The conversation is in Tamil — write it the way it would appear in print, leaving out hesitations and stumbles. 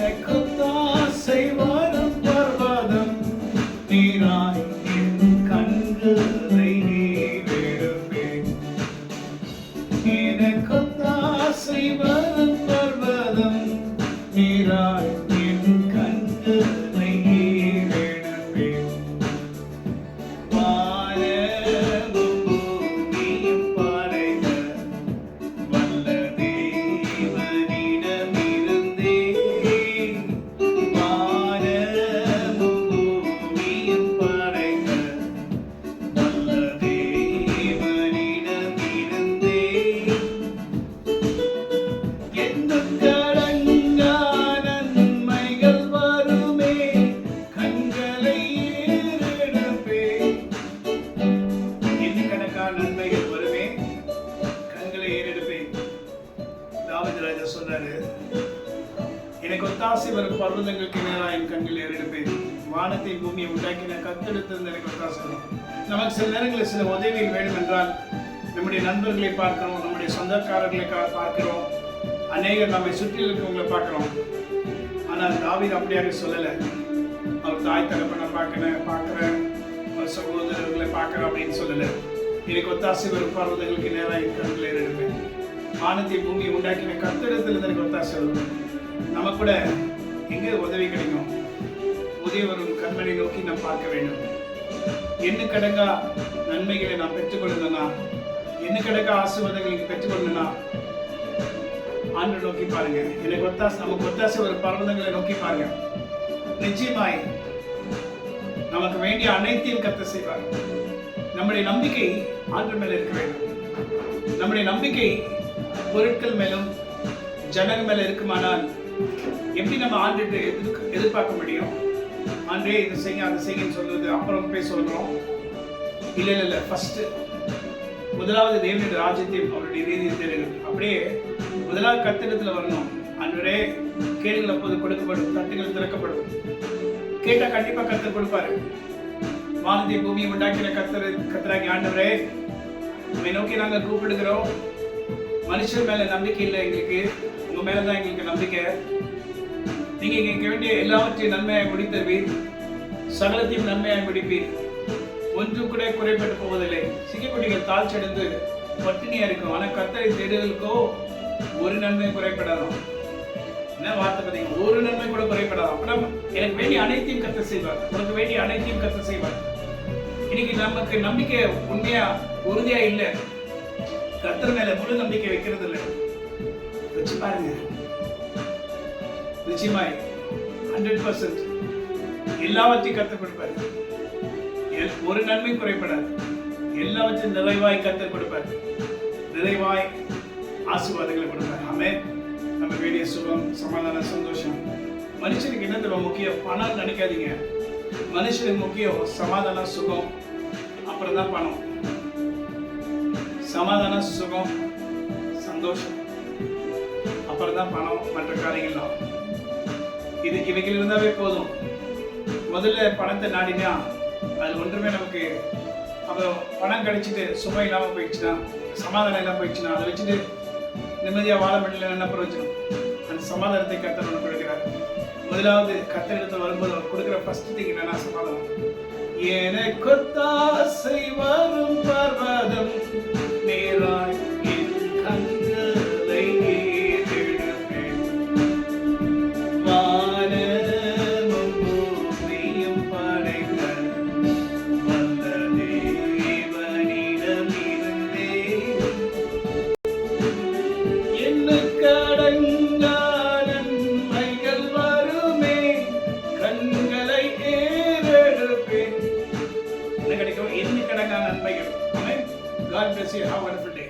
எனக்கொத்தாசை வரும் பர்வதம் நீராய் என் கண்களை நீரெடுப்பேன். எனக்கொத்தாசை வரும் பர்வதம் நீராய் என் கண்களை நீரெடுப்பேன். வானமும் பூமியும் படைத்த வல்ல தேவனிடமிருந்தே வானமும் பூமியும் படைத்த வல்ல தேவனிடமிருந்தே எண்ணும் கடங்கா நன்மைகள் வருமே கண்களை ஏறெடுப்பேன். எண்ணுக்கணக்கான நன்மைகள் வருமே கண்களை ஏறெடுப்பேன். தாவீது ராஜா சொன்னாரு, எனக்கு ஒத்தாசை வரும் பர்வதங்களுக்கு நேராக என் கண்கள் ஏறெடுப்பேன். வானத்தை பூமியை உண்டாக்கின கத்தெடுத்திருந்த எனக்கு ஒத்தாசை வரும். நமக்கு சில நேரங்களில் சில உதவிகள் வேண்டும் என்றால் நம்முடைய நண்பர்களை பார்க்கிறோம், நம்முடைய சொந்தக்காரர்களை பார்க்கிறோம், அநேகர் நம்மை சுற்றி இருக்கவங்களை பார்க்கிறோம். ஆனால் தாவீது அப்படியாக சொல்லலை. அவர் தாய் தகப்பனை பார்க்கிறேன், அவர் சகோதரர்களை பார்க்கிறேன் அப்படின்னு சொல்லலை. எனக்கு ஒத்தாசை வரும் பர்வதங்களுக்கு நேராக என் கண்களை ஏறெடுப்பேன். வானத்தை பூமியை உண்டாக்கின கர்த்தரிடத்தில் எனக்கு ஒத்தாசை வரும். நமக்கு கூட எங்கே உதவி கிடைக்கும்? உதவி வரும் கண்மனை நோக்கி நாம் பார்க்க வேண்டும். எண்ணுக்கடங்கா நன்மைகளை நாம் பெற்றுக்கொள்ளணும்னா, எண்ணுக்கடங்கா ஆசீர்வாதங்களை பெற்றுக்கொள்ளணும்னா ஆண்டவரை நோக்கி பாருங்க. எனக்கு நமக்கு ஒத்தாசை வரும் பர்வதங்களை நோக்கி பாருங்க. நிச்சயமாய் நமக்கு வேண்டிய அனைத்தையும் கர்த்தர் செய்வார். நம்முடைய நம்பிக்கை ஆண்டவர் மேல இருக்க வேண்டும். நம்முடைய நம்பிக்கை பொருட்கள் மேலும் ஜனங்கள் மேல இருக்குமானால் எப்படி நம்ம ஆண்டுட்டு எதிர்பார்க்க முடியும்? ஆண்டே இது செய்ய அதை செய்யன்னு சொல்றது அப்புறம் போய் சொல்றோம். இல்ல ஃபர்ஸ்ட் முதலாவது தேவனுடைய ராஜ்யத்தையும் அவருடைய நீதியை தேடுங்கள். அப்படியே முதலாவது கர்த்தரிடத்துல வரணும். ஆண்டவரே கேளுங்கள் அப்போது கொடுக்கப்படும், தட்டுகள் திறக்கப்படும். கேட்டா கண்டிப்பா கர்த்தர் கொடுப்பாரு. வானத்தை பூமியை உண்டாக்கின கர்த்தராகி ஆண்டவரே உண்மை நோக்கி நாங்கள் கூப்பிடுகிறோம். மனுஷன் மேல நம்பிக்கை இல்லை எங்களுக்கு, உங்க மேலதான் எங்களுக்கு நம்பிக்கை. நீங்க எங்களுக்கு வேண்டிய எல்லாவற்றையும் நன்மையாய் முடித்தவீர், சகலத்தையும் நன்மையாய் முடிப்பீர். ஒன்றும் கூட குறைபட்டு போவதில்லை. சிங்கக்குட்டிகள் தாழ்ச்சடைந்து பட்டினியா இருக்கும், ஆனா கர்த்தரை தேடுதலுக்கோ ஒரு நன்மை குறைபடாதான். என்ன வார்த்தை பார்த்தீங்க? ஒரு நன்மை கூட குறைபடாதான். அப்புறம் எனக்கு வேண்டிய அனைத்தையும் கர்த்தர் செய்வார், உனக்கு வேண்டிய அனைத்தையும் கர்த்தர் செய்வார். இன்னைக்கு நமக்கு நம்பிக்கை உண்மையா உறுதியா இல்லை, கர்த்தர் மேல முழு நம்பிக்கை வைக்கிறது இல்லை. வச்சு பாருங்க, நிச்சயமாய் 100% எல்லாவற்றையும் கர்த்தர் கொடுப்பாரு. ஒரு நன்மை குறைபடாது. எல்லாவற்றையும் நிறைவாய் கர்த்தர் கொடுப்பார். நிறைவாய் ஆசீர்வாதங்களை கொடுப்பார். ஆமென். நம்ம வேண்டிய சுகம், சமாதானம், சந்தோஷம். மனுஷனுக்கு என்ன தெரியுமா முக்கியம்? பணம் நினைக்காதீங்க. மனுஷனுக்கு முக்கியம் சமாதானம், சுகம், அப்புறம் தான் பணம். சமாதானம், சுகம், சந்தோஷம், அப்புறம் தான் பணம், மற்ற காரியங்கள்லாம். இவைகள் இருந்தாவே போதும். முதல்ல பணத்தை நாடினா அது ஒன்றுமே நமக்கு, அப்புறம் பணம் கிடைச்சிட்டு சுமை இல்லாமல் போயிடுச்சுன்னா, சமாதானம் இல்லாமல் போயிடுச்சுன்னா, அதை வச்சுட்டு நிம்மதியாக வாழ முடியல என்ன பிரயோஜனம்? அந்த சமாதானத்தை கர்த்தர் நமக்கு கொடுக்கிறார். முதலாவது கர்த்தரிடத்தில் வரும்போது அவர் கொடுக்குற ஃபர்ஸ்ட் திங் என்னன்னா சமாதானம். எனக்கொத்தாசை வரும் பர்வதம் நேராய் என் கண்களை ஏறெடுப்பேன். வானமும் பூமியும் படைத்த வல்ல தேவனிடமிருந்தே எண்ணுக்கடங்கா நன்மைகள் வருமே கண்களை ஏறெடுப்பேன். என்ன கிடைக்கும்? எண்ணுக்கடங்கா நன்மைகள். God bless you. Have a wonderful day.